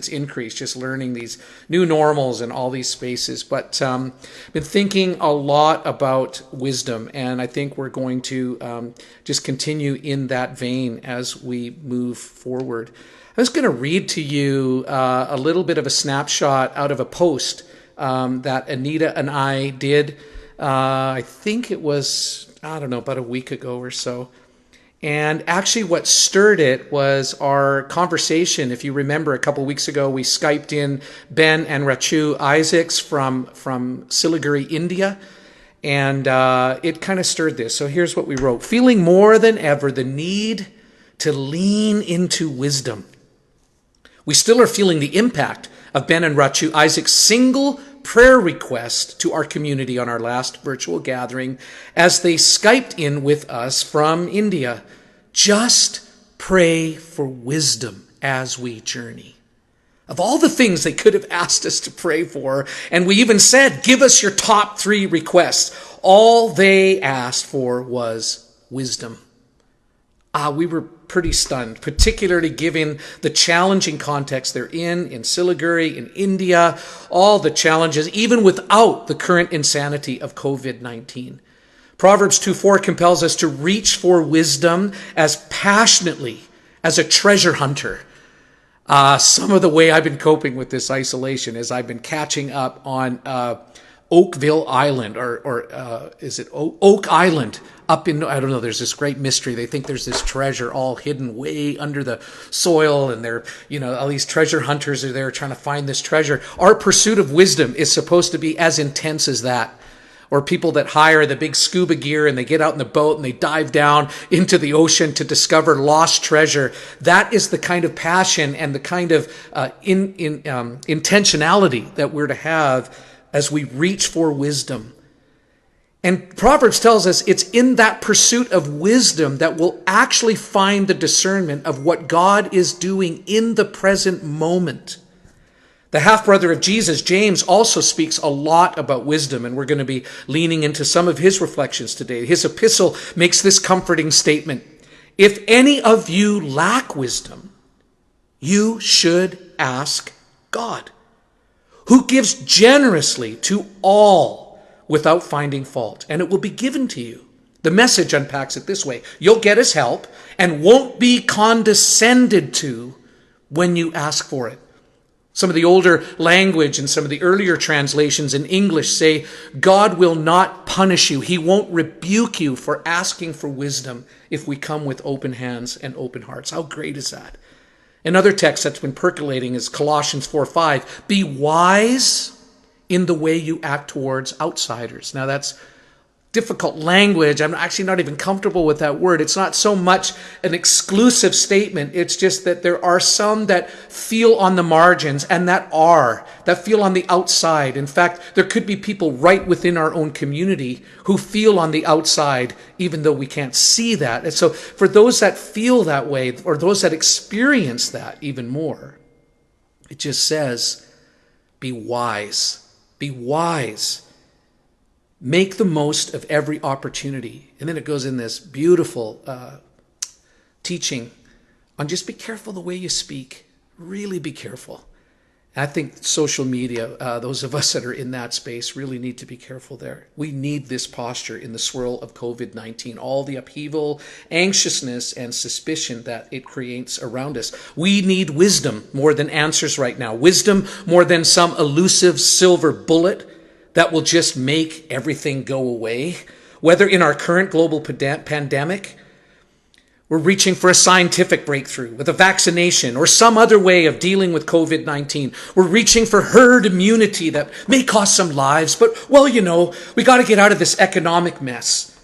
it's increased, just learning these new normals in all these spaces. But been thinking a lot about wisdom, and I think we're going to just continue in that vein as we move forward. I was going to read to you a little bit of a snapshot out of a post that Anita and I did. I think it was, I don't know, about a week ago or so. And actually what stirred it was our conversation. If you remember, a couple of weeks ago, we Skyped in Ben and Rachu Isaacs from Siliguri, India. And it kind of stirred this. So here's what we wrote. Feeling more than ever the need to lean into wisdom. We still are feeling the impact of Ben and Rachu Isaac's single prayer request to our community on our last virtual gathering as they Skyped in with us from India. Just pray for wisdom as we journey. Of all the things they could have asked us to pray for, and we even said, give us your top 3 requests, all they asked for was wisdom. We were pretty stunned, particularly given the challenging context they're in Siliguri, in India, all the challenges, even without the current insanity of COVID-19. Proverbs 2:4 compels us to reach for wisdom as passionately as a treasure hunter. Some of the way I've been coping with this isolation is I've been catching up on Oakville Island, or is it Oak Island? Up in, I don't know, there's this great mystery. They think there's this treasure all hidden way under the soil, and they're, all these treasure hunters are there trying to find this treasure. Our pursuit of wisdom is supposed to be as intense as that. Or people that hire the big scuba gear and they get out in the boat and they dive down into the ocean to discover lost treasure. That is the kind of passion and the kind of intentionality that we're to have as we reach for wisdom. And Proverbs tells us it's in that pursuit of wisdom that we'll actually find the discernment of what God is doing in the present moment. The half-brother of Jesus, James, also speaks a lot about wisdom, and we're going to be leaning into some of his reflections today. His epistle makes this comforting statement. If any of you lack wisdom, you should ask God, who gives generously to all without finding fault, and it will be given to you. The Message unpacks it this way. You'll get his help and won't be condescended to when you ask for it. Some of the older language and some of the earlier translations in English say, God will not punish you. He won't rebuke you for asking for wisdom if we come with open hands and open hearts. How great is that? Another text that's been percolating is Colossians 4:5. Be wise in the way you act towards outsiders. Now that's difficult language. I'm actually not even comfortable with that word. It's not so much an exclusive statement. It's just that there are some that feel on the margins and that feel on the outside. In fact, there could be people right within our own community who feel on the outside, even though we can't see that. And so for those that feel that way, or those that experience that even more, it just says, be wise. Be wise. Make the most of every opportunity. And then it goes in this beautiful teaching on just be careful the way you speak. Really be careful. And I think social media, those of us that are in that space, really need to be careful there. We need this posture in the swirl of COVID-19, all the upheaval, anxiousness, and suspicion that it creates around us. We need wisdom more than answers right now. Wisdom more than some elusive silver bullet that will just make everything go away. Whether in our current global pandemic, we're reaching for a scientific breakthrough with a vaccination or some other way of dealing with COVID-19. We're reaching for herd immunity that may cost some lives, but, we got to get out of this economic mess.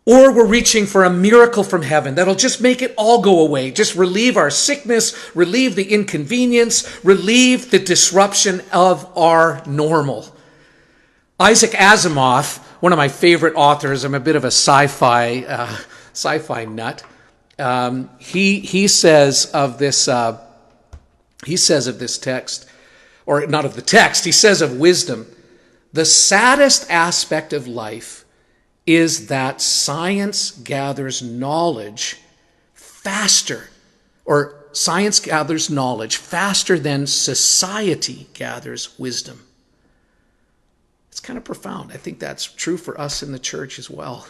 Or we're reaching for a miracle from heaven that'll just make it all go away, just relieve our sickness, relieve the inconvenience, relieve the disruption of our normal. Isaac Asimov, one of my favorite authors, I'm a bit of a sci-fi nut. He says of this text, or not of the text, he says of wisdom, the saddest aspect of life is that science gathers knowledge faster, or science gathers knowledge faster than society gathers wisdom. It's kind of profound. I think that's true for us in the church as well.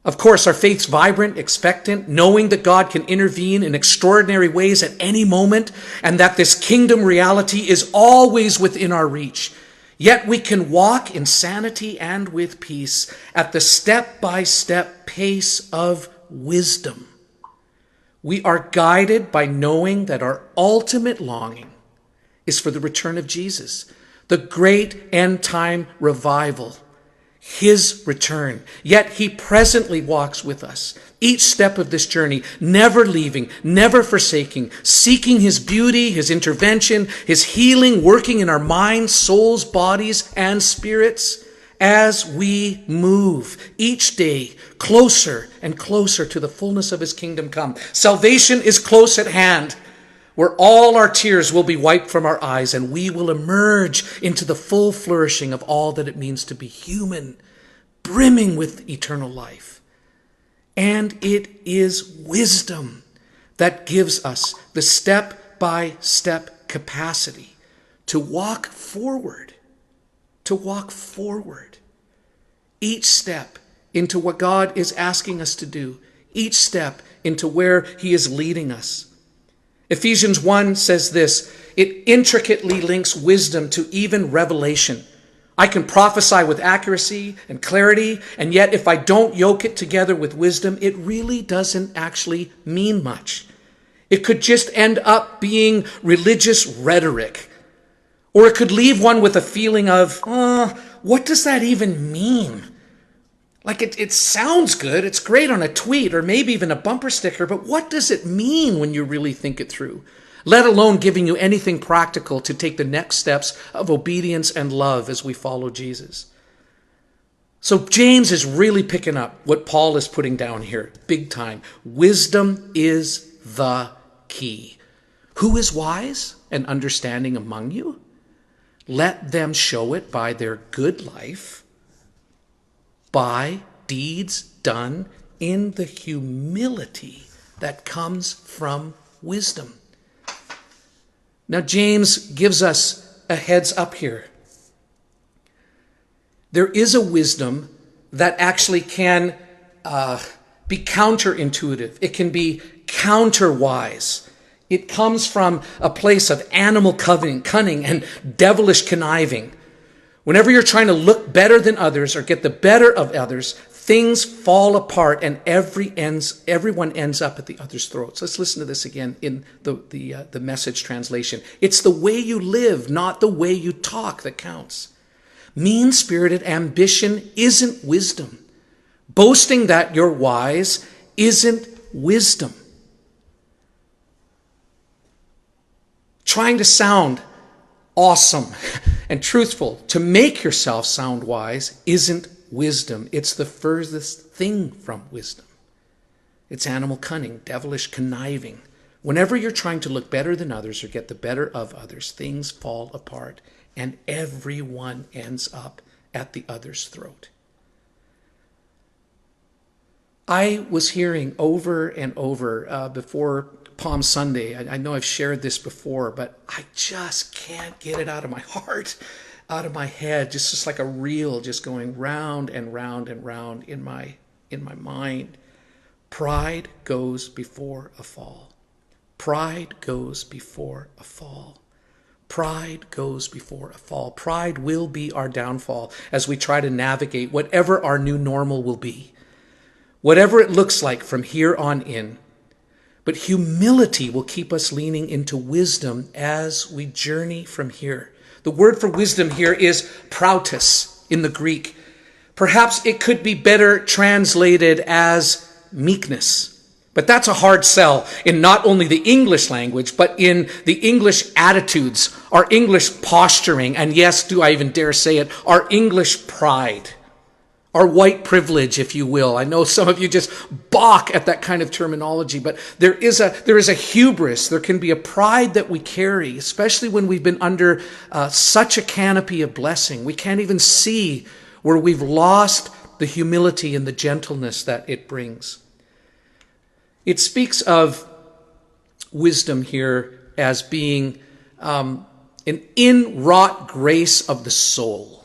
Of course, our faith's vibrant, expectant, knowing that God can intervene in extraordinary ways at any moment, and that this kingdom reality is always within our reach. Yet we can walk in sanity and with peace at the step-by-step pace of wisdom. We are guided by knowing that our ultimate longing is for the return of Jesus, the great end-time revival, his return. Yet he presently walks with us each step of this journey, never leaving, never forsaking, seeking his beauty, his intervention, his healing, working in our minds, souls, bodies, and spirits as we move each day closer and closer to the fullness of his kingdom come. Salvation is close at hand, where all our tears will be wiped from our eyes, and we will emerge into the full flourishing of all that it means to be human, brimming with eternal life. And it is wisdom that gives us the step-by-step capacity to walk forward, each step into what God is asking us to do, each step into where he is leading us. Ephesians 1 says this: it intricately links wisdom to even revelation. I can prophesy with accuracy and clarity, and yet if I don't yoke it together with wisdom, it really doesn't actually mean much. It could just end up being religious rhetoric. Or it could leave one with a feeling of, what does that even mean? Like it sounds good, it's great on a tweet or maybe even a bumper sticker, but what does it mean when you really think it through? Let alone giving you anything practical to take the next steps of obedience and love as we follow Jesus. So James is really picking up what Paul is putting down here, big time. Wisdom is the key. Who is wise and understanding among you? Let them show it by their good life, by deeds done in the humility that comes from wisdom. Now, James gives us a heads up here. There is a wisdom that actually can be counterintuitive. It can be counterwise. It comes from a place of animal cunning and devilish conniving. Whenever you're trying to look better than others or get the better of others, things fall apart and everyone ends up at the other's throats. Let's listen to this again in the Message translation. It's the way you live, not the way you talk, that counts. Mean-spirited ambition isn't wisdom. Boasting that you're wise isn't wisdom. Trying to sound awesome and truthful to make yourself sound wise isn't wisdom. It's the furthest thing from wisdom. It's animal cunning, devilish conniving. Whenever you're trying to look better than others or get the better of others, things fall apart and everyone ends up at the other's throat. I was hearing over and over before Palm Sunday, I know I've shared this before, but I just can't get it out of my heart, out of my head, just like a reel just going round and round and round in my mind. Pride goes before a fall. Pride goes before a fall. Pride goes before a fall. Pride will be our downfall as we try to navigate whatever our new normal will be, whatever it looks like from here on in. But humility will keep us leaning into wisdom as we journey from here. The word for wisdom here is prautos in the Greek. Perhaps it could be better translated as meekness. But that's a hard sell in not only the English language, but in the English attitudes, our English posturing, and yes, do I even dare say it, our English pride. Our white privilege, if you will. I know some of you just balk at that kind of terminology, but there is a hubris. There can be a pride that we carry, especially when we've been under such a canopy of blessing. We can't even see where we've lost the humility and the gentleness that it brings. It speaks of wisdom here as being an inwrought grace of the soul.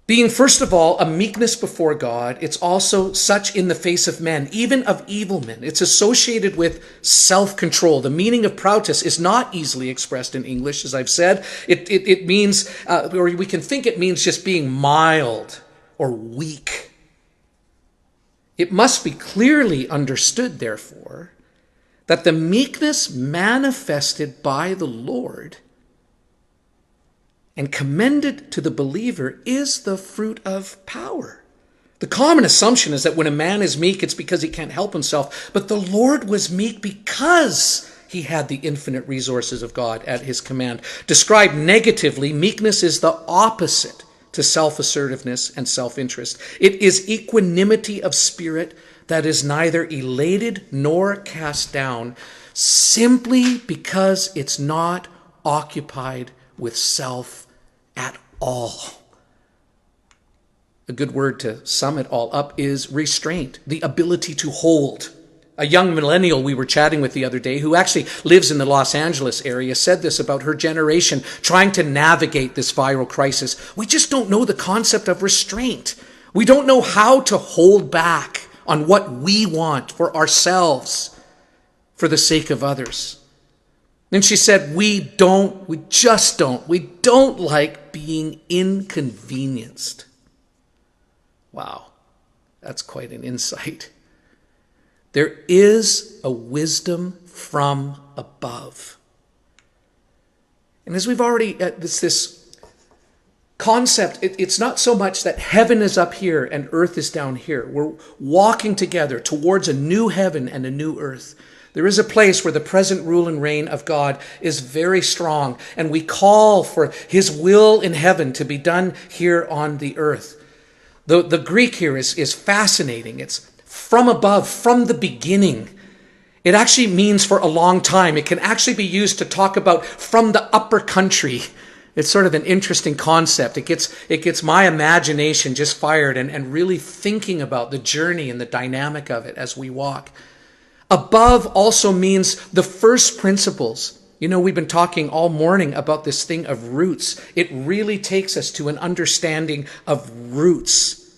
Being, first of all, a meekness before God, it's also such in the face of men, even of evil men. It's associated with self-control. The meaning of prautos is not easily expressed in English, as I've said. It means, or we can think it means just being mild or weak. It must be clearly understood, therefore, that the meekness manifested by the Lord and commended to the believer is the fruit of power. The common assumption is that when a man is meek, it's because he can't help himself. But the Lord was meek because he had the infinite resources of God at his command. Described negatively, meekness is the opposite to self-assertiveness and self-interest. It is equanimity of spirit that is neither elated nor cast down, simply because it's not occupied with self at all. A good word to sum it all up is restraint, the ability to hold. A young millennial we were chatting with the other day, who actually lives in the Los Angeles area, said this about her generation trying to navigate this viral crisis. We just don't know the concept of restraint. We don't know how to hold back on what we want for ourselves for the sake of others. Then she said, we don't like being inconvenienced. Wow, that's quite an insight. There is a wisdom from above. And as we've already, this concept, it's not so much that heaven is up here and earth is down here. We're walking together towards a new heaven and a new earth. There is a place where the present rule and reign of God is very strong, and we call for his will in heaven to be done here on the earth. The Greek here is fascinating. It's from above, from the beginning. It actually means for a long time. It can actually be used to talk about from the upper country. It's sort of an interesting concept. It gets my imagination just fired and really thinking about the journey and the dynamic of it as we walk. Above also means the first principles. You know, we've been talking all morning about this thing of roots. It really takes us to an understanding of roots.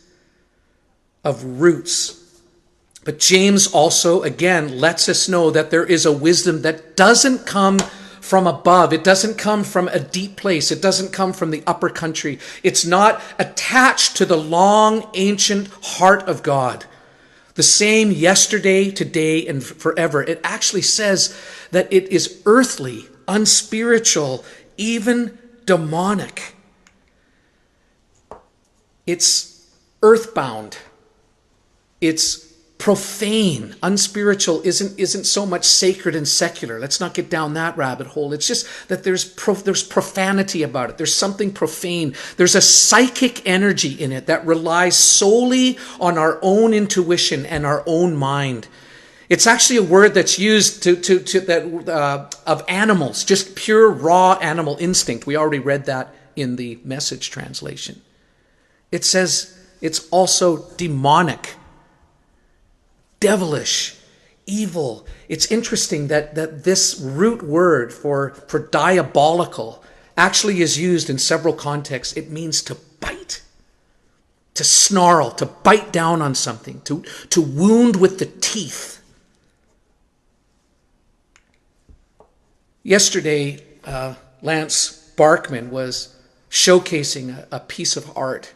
But James also, again, lets us know that there is a wisdom that doesn't come from above. It doesn't come from a deep place. It doesn't come from the upper country. It's not attached to the long, ancient heart of God. The same yesterday, today, and forever. It actually says that it is earthly, unspiritual, even demonic. It's earthbound. It's profane. Unspiritual isn't so much sacred and secular. Let's not get down that rabbit hole. It's just that there's profanity about it. There's something profane. There's a psychic energy in it that relies solely on our own intuition and our own mind. It's actually a word that's used of animals, just pure raw animal instinct. We already read that in the Message translation. It says it's also demonic, devilish, evil. It's interesting that this root word for diabolical actually is used in several contexts. It means to bite, to snarl, to bite down on something, to wound with the teeth. Yesterday, Lance Barkman was showcasing a piece of art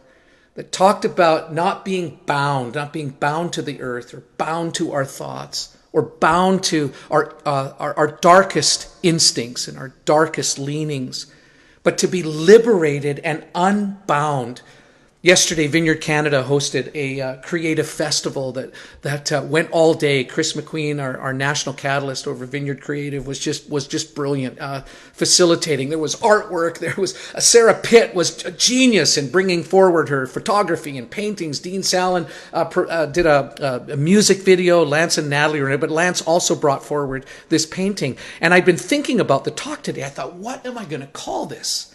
that talked about not being bound to the earth or bound to our thoughts or bound to our darkest instincts and our darkest leanings, but to be liberated and unbound. Yesterday, Vineyard Canada hosted a creative festival that went all day. Chris McQueen, our national catalyst over Vineyard Creative, was just brilliant, facilitating. There was artwork. There was Sarah Pitt was a genius in bringing forward her photography and paintings. Dean Sallin did a music video. Lance and Natalie were in it, but Lance also brought forward this painting. And I'd been thinking about the talk today. I thought, what am I going to call this?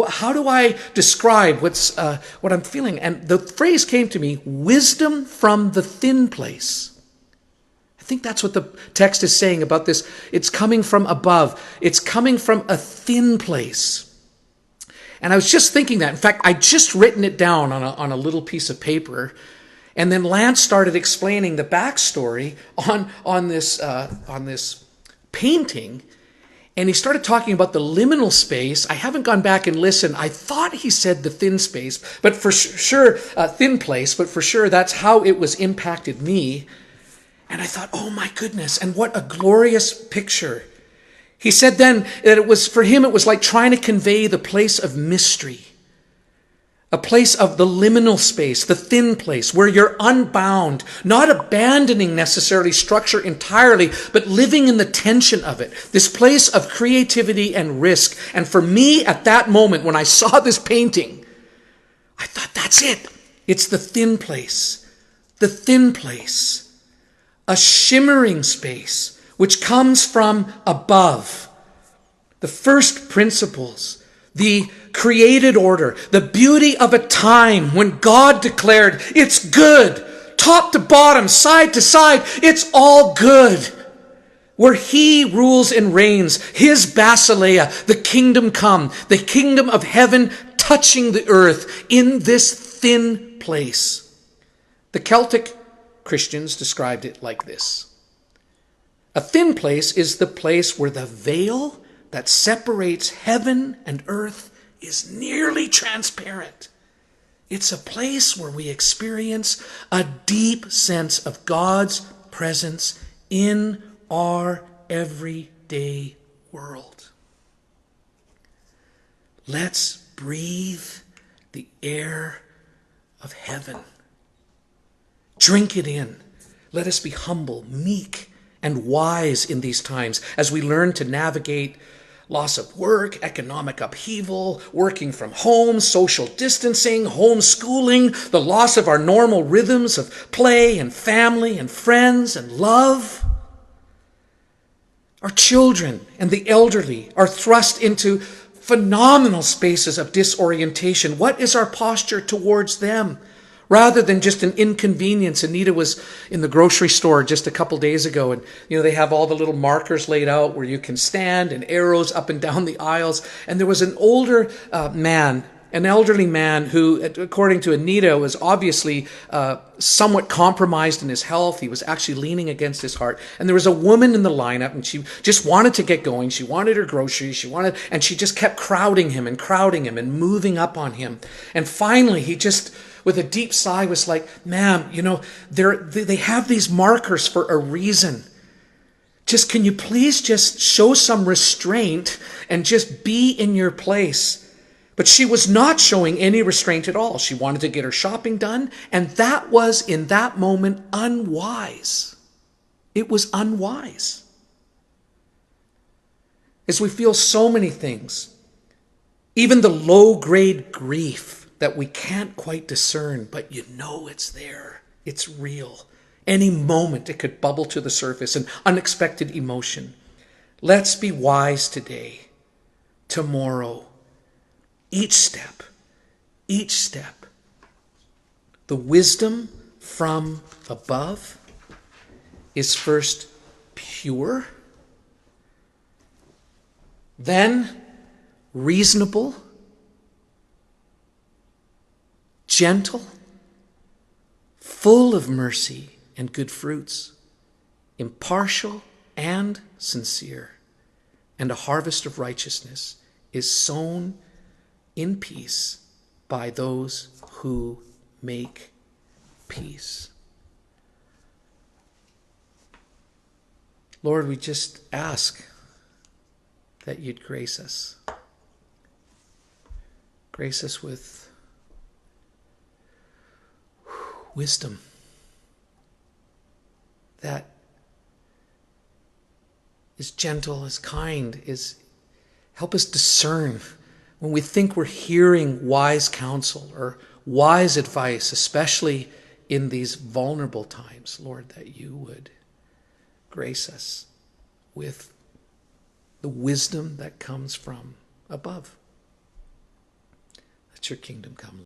How do I describe what I'm feeling? And the phrase came to me, wisdom from the thin place. think that's what the text is saying about this. It's coming from above. It's coming from a thin place. And I was just thinking that. In fact, I just written it down on a little piece of paper. And then Lance started explaining the backstory on this painting. And he started talking about the liminal space. I haven't gone back and listened. I thought he said the thin space, but for sure, thin place, but for sure that's how it was impacted me. And I thought, oh my goodness, and what a glorious picture. He said then that it was, for him, it was like trying to convey the place of mystery. A place of the liminal space, the thin place, where you're unbound, not abandoning necessarily structure entirely, but living in the tension of it. This place of creativity and risk. And for me, at that moment, when I saw this painting, I thought, that's it. It's the thin place. The thin place. A shimmering space, which comes from above. The first principles. The created order, the beauty of a time when God declared, it's good, top to bottom, side to side, it's all good. Where he rules and reigns, his basileia, the kingdom come, the kingdom of heaven touching the earth in this thin place. The Celtic Christians described it like this. A thin place is the place where the veil that separates heaven and earth is nearly transparent. It's a place where we experience a deep sense of God's presence in our everyday world. Let's breathe the air of heaven. Drink it in. Let us be humble, meek, and wise in these times as we learn to navigate loss of work, economic upheaval, working from home, social distancing, homeschooling, the loss of our normal rhythms of play and family and friends and love. Our children and the elderly are thrust into phenomenal spaces of disorientation. What is our posture towards them? Rather than just an inconvenience. Anita was in the grocery store just a couple days ago, and they have all the little markers laid out where you can stand and arrows up and down the aisles. And there was an older man, an elderly man who, according to Anita, was obviously somewhat compromised in his health. He was actually leaning against his heart. And there was a woman in the lineup, and she just wanted to get going. She wanted her groceries. And she just kept crowding him and moving up on him. And finally, he just, with a deep sigh, was like, ma'am, they have these markers for a reason. Can you please just show some restraint and just be in your place? But she was not showing any restraint at all. She wanted to get her shopping done, and that was, in that moment, unwise. It was unwise. As we feel so many things, even the low-grade grief that we can't quite discern, but it's there. It's real. Any moment it could bubble to the surface, an unexpected emotion. Let's be wise today, tomorrow, each step. The wisdom from above is first pure, then reasonable, gentle, full of mercy and good fruits, impartial and sincere, and a harvest of righteousness is sown in peace by those who make peace. Lord, we just ask that you'd grace us. Grace us with wisdom that is gentle, is kind, help us discern when we think we're hearing wise counsel or wise advice, especially in these vulnerable times, Lord, that you would grace us with the wisdom that comes from above. Let your kingdom come.